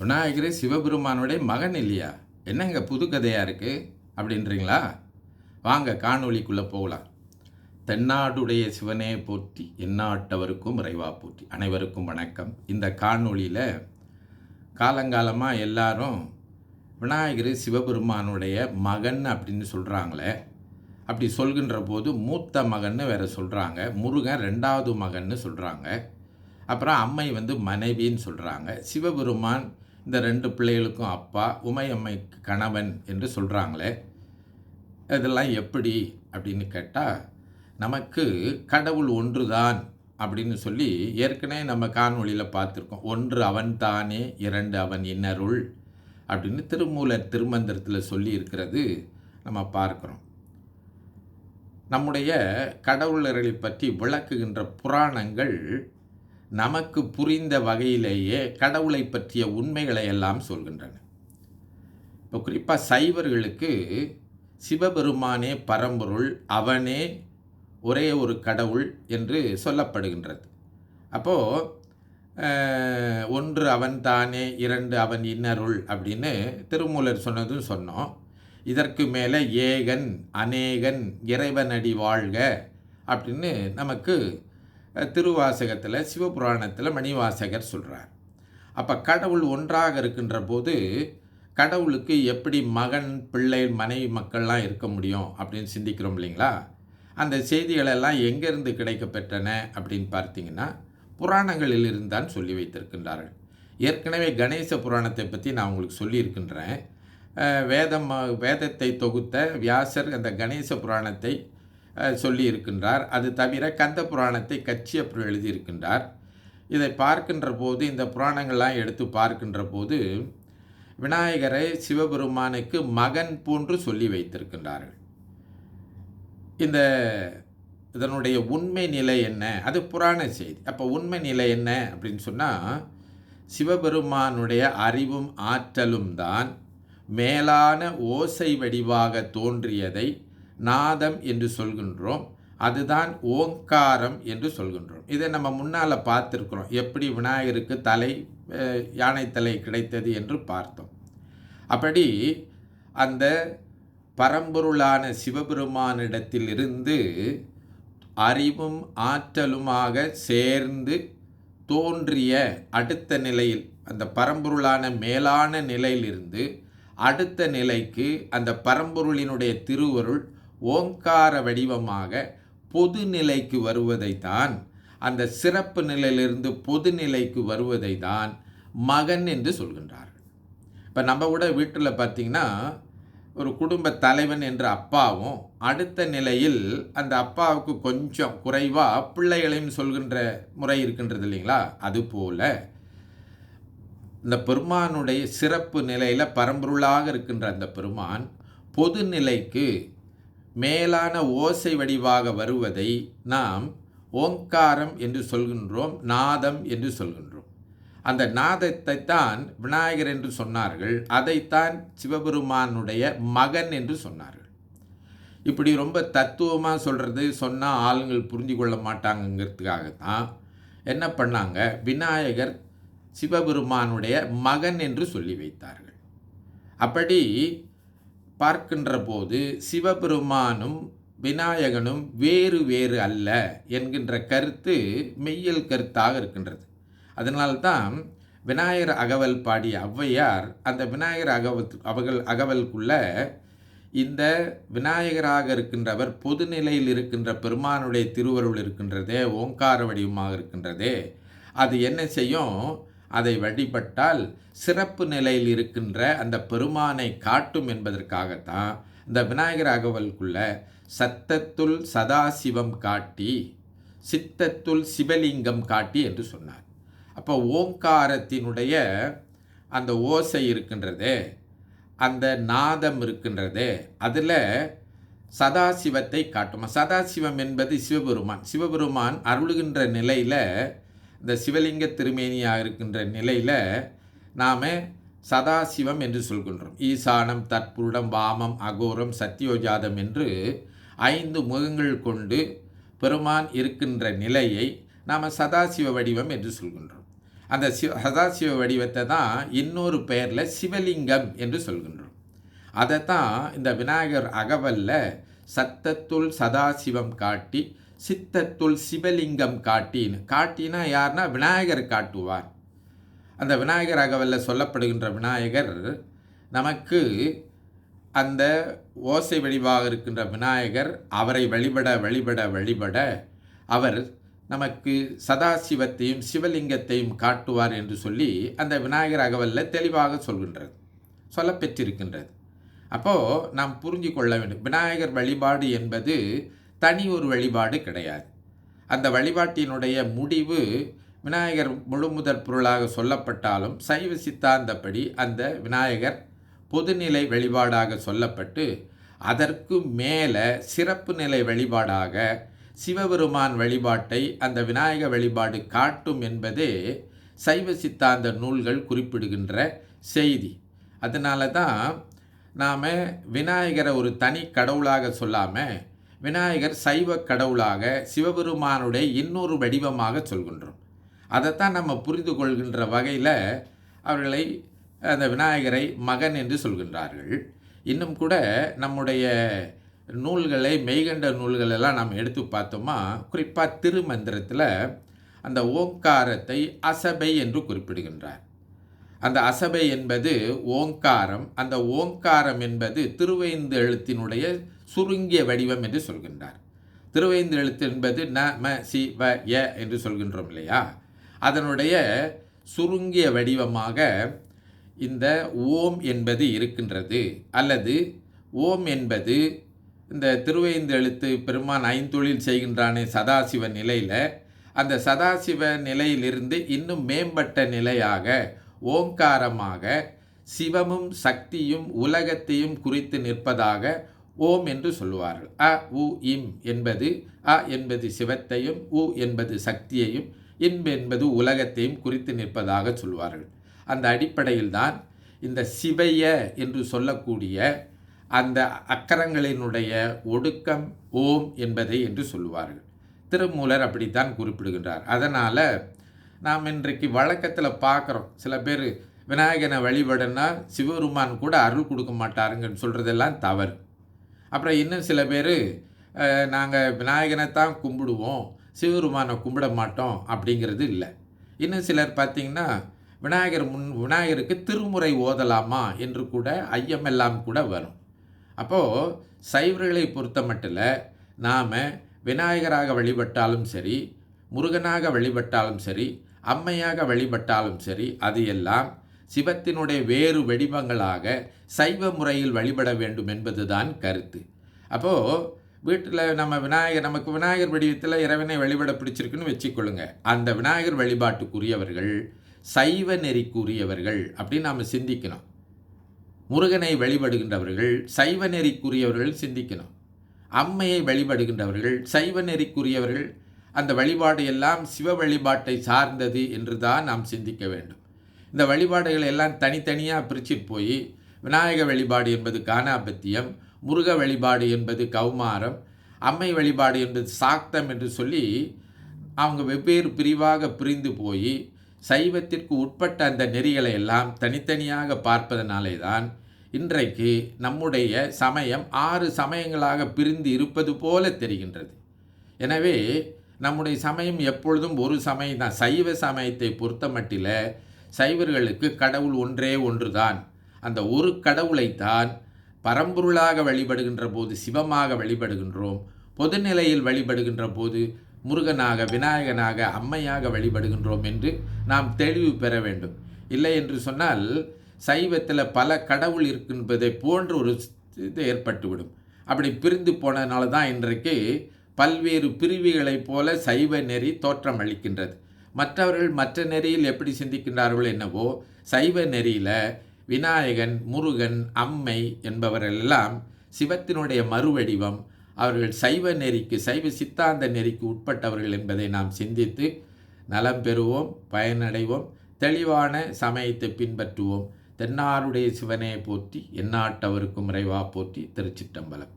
விநாயகர் சிவபெருமானுடைய மகன் இல்லையா? என்னங்க புது கதையாக இருக்குது அப்படின்றீங்களா? வாங்க காணொளிக்குள்ளே போகலாம். தென்னாடுடைய சிவனே போற்றி, எந்நாட்டவருக்கும் இறைவா போற்றி. அனைவருக்கும் வணக்கம். இந்த காணொளியில் காலங்காலமாக எல்லாரும் விநாயகர் சிவபெருமானுடைய மகன் அப்படின்னு சொல்கிறாங்களே, அப்படி சொல்கின்ற போது மூத்த மகன்னு வேறு சொல்கிறாங்க, முருகன் ரெண்டாவது மகன்னு சொல்கிறாங்க, அப்புறம் அம்மை மனைவின்னு சொல்கிறாங்க, சிவபெருமான் இந்த ரெண்டு பிள்ளைகளுக்கும் அப்பா, உமையம்மைக்கு கணவன் என்று சொல்கிறாங்களே, இதெல்லாம் எப்படி அப்படின்னு கேட்டால், நமக்கு கடவுள் ஒன்று தான் அப்படின்னு சொல்லி ஏற்கனவே நம்ம காணொளியில் பார்த்துருக்கோம். ஒன்று அவன் தானே, இரண்டு அவன் இன்னருள் அப்படின்னு திருமூலர் திருமந்திரத்தில் சொல்லி இருக்கிறது நம்ம பார்க்குறோம். நம்முடைய கடவுளர்களை பற்றி விளக்குகின்ற புராணங்கள் நமக்கு புரிந்த வகையிலேயே கடவுளை பற்றிய உண்மைகளை எல்லாம் சொல்கின்றன. இப்போ குறிப்பாக சைவர்களுக்கு சிவபெருமானே பரம்பொருள், அவனே ஒரே ஒரு கடவுள் என்று சொல்லப்படுகின்றது. அப்போது ஒன்று அவன் தானே, இரண்டு அவன் இன்னருள் அப்படின்னு திருமூலர் சொன்னதும் சொன்னோம். இதற்கு மேலே ஏகன் அநேகன் இறைவனடி வாழ்க அப்படின்னு நமக்கு திருவாசகத்தில் சிவபுராணத்தில் மணிவாசகர் சொல்கிறார். அப்போ கடவுள் ஒன்றாக இருக்கின்ற போது கடவுளுக்கு எப்படி மகன், பிள்ளை, மனைவி, மக்கள்லாம் இருக்க முடியும் அப்படின்னு சிந்திக்கிறோம் இல்லைங்களா? அந்த செய்திகளெல்லாம் எங்கேருந்து கிடைக்கப்பெற்றன அப்படின்னு பார்த்தீங்கன்னா புராணங்களில் இருந்தான் சொல்லி வைத்திருக்கின்றார்கள். ஏற்கனவே கணேச புராணத்தை பற்றி நான் உங்களுக்கு சொல்லியிருக்கின்றேன். வேதத்தை தொகுத்த வியாசர் அந்த கணேச புராணத்தை சொல்லி இருக்கின்றார். அது தவிர கந்த புராணத்தை கச்சியப்பர் எழுதியிருக்கின்றார். இதை பார்க்கின்ற போது, இந்த புராணங்கள்லாம் எடுத்து பார்க்கின்ற போது விநாயகரை சிவபெருமானுக்கு மகன் போன்று சொல்லி வைத்திருக்கின்றார்கள். இதனுடைய உண்மை நிலை என்ன? அது புராண செய்தி. அப்போ உண்மை நிலை என்ன அப்படின்னு சொன்னால், சிவபெருமானுடைய அறிவும் ஆற்றலும் தான் மேலான ஓசை வடிவாக தோன்றியதை நாதம் என்று சொல்கின்றோம். அதுதான் ஓங்காரம் என்று சொல்கின்றோம். இதை நம்ம முன்னால் பார்த்துருக்குறோம். எப்படி விநாயகருக்கு யானை தலை கிடைத்தது என்று பார்த்தோம். அப்படி அந்த பரம்பொருளான சிவபெருமானிடத்திலிருந்து அறிவும் ஆற்றலுமாக சேர்ந்து தோன்றிய அடுத்த நிலையில், அந்த பரம்பொருளான மேலான நிலையிலிருந்து அடுத்த நிலைக்கு அந்த பரம்பொருளினுடைய திருவருள் ஓங்கார வடிவமாக பொது நிலைக்கு வருவதை தான், அந்த சிறப்பு நிலையிலிருந்து பொது நிலைக்கு வருவதை தான் மகன் என்று சொல்கின்றார்கள். இப்போ நம்ம கூட வீட்டில் பார்த்திங்கன்னா ஒரு குடும்ப தலைவன் என்ற அப்பாவும், அடுத்த நிலையில் அந்த அப்பாவுக்கு கொஞ்சம் குறைவாக பிள்ளைகளையும் சொல்கின்ற முறை இருக்கின்றது இல்லைங்களா? அதுபோல் இந்த பெருமானுடைய சிறப்பு நிலையில் பரம்பொருளாக இருக்கின்ற அந்த பெருமான் பொது நிலைக்கு மேலான ஓசை வடிவாக வருவதை நாம் ஓங்காரம் என்று சொல்கின்றோம், நாதம் என்று சொல்கின்றோம். அந்த நாதத்தை தான் விநாயகர் என்று சொன்னார்கள். அதைத்தான் சிவபெருமானுடைய மகன் என்று சொன்னார்கள். இப்படி ரொம்ப தத்துவமாக சொல்கிறது, சொன்னால் ஆளுங்கள் புரிஞ்சு கொள்ள மாட்டாங்கங்கிறதுக்காகத்தான் என்ன பண்ணாங்க, விநாயகர் சிவபெருமானுடைய மகன் என்று சொல்லி வைத்தார்கள். அப்படி பார்க்கின்ற போது சிவபெருமானும் விநாயகனும் வேறு வேறு அல்ல என்கின்ற கருத்து மெய்யல் கருத்தாக இருக்கின்றது. அதனால்தான் விநாயகர் அகவல் பாடிய ஔவையார் அந்த விநாயகர் அகவலுக்குள்ள இந்த விநாயகராக இருக்கின்றவர் பொதுநிலையில் இருக்கின்ற பெருமானுடைய திருவருள் இருக்கின்றதே, ஓங்கார வடிவமாக இருக்கின்றதே, அது என்ன செய்யும்? அதை வழிபட்டால் சிறப்பு நிலையில் இருக்கின்ற அந்த பெருமானை காட்டும் என்பதற்காகத்தான் இந்த விநாயகர் அகவலுக்குள்ள சத்தத்துள் சதாசிவம் காட்டி, சித்தத்துள் சிவலிங்கம் காட்டி என்று சொன்னார். அப்போ ஓங்காரத்தினுடைய அந்த ஓசை இருக்கின்றதே, அந்த நாதம் இருக்கின்றதே, அதில் சதாசிவத்தை காட்டுமா. சதாசிவம் என்பது சிவபெருமான் அருளுகின்ற நிலையில், இந்த சிவலிங்க திருமேனியாக இருக்கின்ற நிலையில் நாம் சதாசிவம் என்று சொல்கின்றோம். ஈசானம், தற்புருடம், வாமம், அகோரம், சத்தியோஜாதம் என்று 5 முகங்கள் கொண்டு பெருமான் இருக்கின்ற நிலையை நாம் சதாசிவ வடிவம் என்று சொல்கின்றோம். அந்த சதாசிவ வடிவத்தை தான் இன்னொரு பெயரில் சிவலிங்கம் என்று சொல்கின்றோம். அதைத்தான் இந்த விநாயகர் அகவல்ல சத்தத்துள் சதாசிவம் காட்டி சித்தத்துள் சிவலிங்கம் காட்டினா யாருன்னா விநாயகர் காட்டுவார். அந்த விநாயகர் அகவல்ல சொல்லப்படுகின்ற விநாயகர் நமக்கு அந்த ஓசை வடிவாக இருக்கின்ற விநாயகர் அவரை வழிபட அவர் நமக்கு சதாசிவத்தையும் சிவலிங்கத்தையும் காட்டுவார் என்று சொல்லி அந்த விநாயகர் அகவல்ல தெளிவாக சொல்லப்பெற்றிருக்கின்றது. அப்போது நாம் புரிஞ்சு கொள்ள வேண்டும், விநாயகர் வழிபாடு என்பது தனி ஒரு வழிபாடு கிடையாது. அந்த வழிபாட்டினுடைய முடிவு விநாயகர் முழுமுதற் பொருளாக சொல்லப்பட்டாலும் சைவ சித்தாந்தப்படி அந்த விநாயகர் பொதுநிலை வழிபாடாக சொல்லப்பட்டு அதற்கு மேலே சிறப்பு நிலை வழிபாடாக சிவபெருமான் வழிபாட்டை அந்த விநாயக வழிபாடு காட்டும் என்பதே சைவ சித்தாந்த நூல்கள் குறிப்பிடுகின்ற செய்தி. அதனால தான் நாம் விநாயகரை ஒரு தனி கடவுளாக சொல்லாமல் விநாயகர் சைவ கடவுளாக சிவபெருமானுடைய இன்னொரு வடிவமாக சொல்கின்றோம். அதைத்தான் நம்ம புரிந்து கொள்கின்ற வகையில் அவர்களை அந்த விநாயகரை மகன் என்று சொல்கின்றார்கள். இன்னும் கூட நம்முடைய நூல்களை மெய்கண்ட நூல்களெல்லாம் நாம் எடுத்து பார்த்தோமா, குறிப்பாக திருமந்திரத்தில் அந்த ஓங்காரத்தை அசபை என்று குறிப்பிடுகின்றார். அந்த அசபை என்பது ஓங்காரம், அந்த ஓங்காரம் என்பது திருவைந்து எழுத்தினுடைய சுருங்கிய வடிவம் என்று சொல்கின்றார். திருவைந்து எழுத்து என்பது ந ம சி வ ய என்று சொல்கின்றோம் இல்லையா, அதனுடைய சுருங்கிய வடிவமாக இந்த ஓம் என்பது இருக்கின்றது. அல்லது ஓம் என்பது இந்த திருவைந்து எழுத்து பெருமான் ஐந்தொழில் செய்கின்றானே சதாசிவ நிலையில், அந்த சதாசிவ நிலையிலிருந்து இன்னும் மேம்பட்ட நிலையாக ஓங்காரமாக சிவமும் சக்தியும் உலகத்தையும் குறித்து நிற்பதாக ஓம் என்று சொல்லுவார்கள். அ உ இம் என்பது அ என்பது சிவத்தையும், உ என்பது சக்தியையும், இம் என்பது உலகத்தையும் குறித்து நிற்பதாக சொல்வார்கள். அந்த அடிப்படையில் தான் இந்த சிவைய என்று சொல்லக்கூடிய அந்த அக்கரங்களினுடைய ஒடுக்கம் ஓம் என்பதை என்று சொல்லுவார்கள். திருமூலர் அப்படித்தான் குறிப்பிடுகின்றார். அதனால் நாம் இன்றைக்கு வழக்கத்தில் பார்க்குறோம், சில பேர் விநாயகனை வழிபடனா சிவபெருமான் கூட அருள் கொடுக்க மாட்டாருங்கன்னு சொல்கிறதெல்லாம் தவறு. அப்புறம் இன்னும் சில பேர் நாங்கள் விநாயகனை தான் கும்பிடுவோம், சிவபெருமானை கும்பிட மாட்டோம் அப்படிங்கிறது இல்லை. இன்னும் சிலர் பார்த்திங்கன்னா விநாயகருக்கு திருமுறை ஓதலாமா என்று கூட ஐயமெல்லாம் கூட வரும். அப்போது சைவர்களை பொறுத்த மட்டில் நாம் விநாயகராக வழிபட்டாலும் சரி, முருகனாக வழிபட்டாலும் சரி, அம்மையாக வழிபட்டாலும் சரி, அது எல்லாம் சிவத்தினுடைய வேறு வடிவங்களாக சைவ முறையில் வழிபட வேண்டும் என்பதுதான் கருத்து. அப்போது வீட்டில் நமக்கு விநாயகர் வடிவத்தில் இறைவனை வழிபட பிடிச்சிருக்குன்னு வச்சுக்கொள்ளுங்க, அந்த விநாயகர் வழிபாட்டுக்குரியவர்கள் சைவ நெறிக்குரியவர்கள் அப்படின்னு நாம் சிந்திக்கணும். முருகனை வழிபடுகின்றவர்கள் சைவ நெறிக்குரியவர்கள் சிந்திக்கணும். அம்மையை வழிபடுகின்றவர்கள் சைவ நெறிக்குரியவர்கள், அந்த வழிபாடு எல்லாம் சிவ வழிபாட்டை சார்ந்தது என்று தான் நாம் சிந்திக்க வேண்டும். இந்த வழிபாடுகள் எல்லாம் தனித்தனியாக பிரிச்சுட்டு போய் விநாயக வழிபாடு என்பது கானாபத்தியம், முருக வழிபாடு என்பது கௌமாரம், அம்மை வழிபாடு என்பது சாக்தம் என்று சொல்லி அவங்க வெவ்வேறு பிரிவாக பிரிந்து போய் சைவத்திற்கு உட்பட்ட அந்த நெறிகளை எல்லாம் தனித்தனியாக பார்ப்பதனாலே தான் இன்றைக்கு நம்முடைய சமயம் 6 சமயங்களாக பிரிந்து இருப்பது போல தெரிகின்றது. எனவே நம்முடைய சமயம் எப்பொழுதும் ஒரு சமயம் தான். சைவ சமயத்தை பொறுத்த மட்டில் சைவர்களுக்கு கடவுள் ஒன்றே ஒன்று தான். அந்த ஒரு கடவுளைத்தான் பரம்பொருளாக வழிபடுகின்ற போது சிவமாக வழிபடுகின்றோம், பொதுநிலையில் வழிபடுகின்ற போது முருகனாக, விநாயகனாக, அம்மையாக வழிபடுகின்றோம் என்று நாம் தெளிவு பெற வேண்டும். இல்லை என்று சொன்னால் சைவத்தில் பல கடவுள் இருக்கின்றதை போன்ற ஒரு இது ஏற்பட்டுவிடும். அப்படி பிரிந்து போனதுனால தான் இன்றைக்கு பல்வேறு பிரிவுகளைப் போல சைவ நெறி தோற்றம் அளிக்கின்றது. மற்றவர்கள் மற்ற நெறியில் எப்படி சிந்திக்கின்றார்கள் என்னவோ, சைவ நெறியில் விநாயகன், முருகன், அம்மை என்பவரெல்லாம் சிவத்தினுடைய மறுவடிவம். அவர்கள் சைவ நெறிக்கு, சைவ சித்தாந்த நெறிக்கு உட்பட்டவர்கள் என்பதை நாம் சிந்தித்து நலம் பெறுவோம், பயனடைவோம், தெளிவான சமயத்தை பின்பற்றுவோம். தென்னாருடைய சிவனே போற்றி, எந்நாட்டவருக்கும் இறைவா போற்றி. திருச்சிற்றம்பலம்.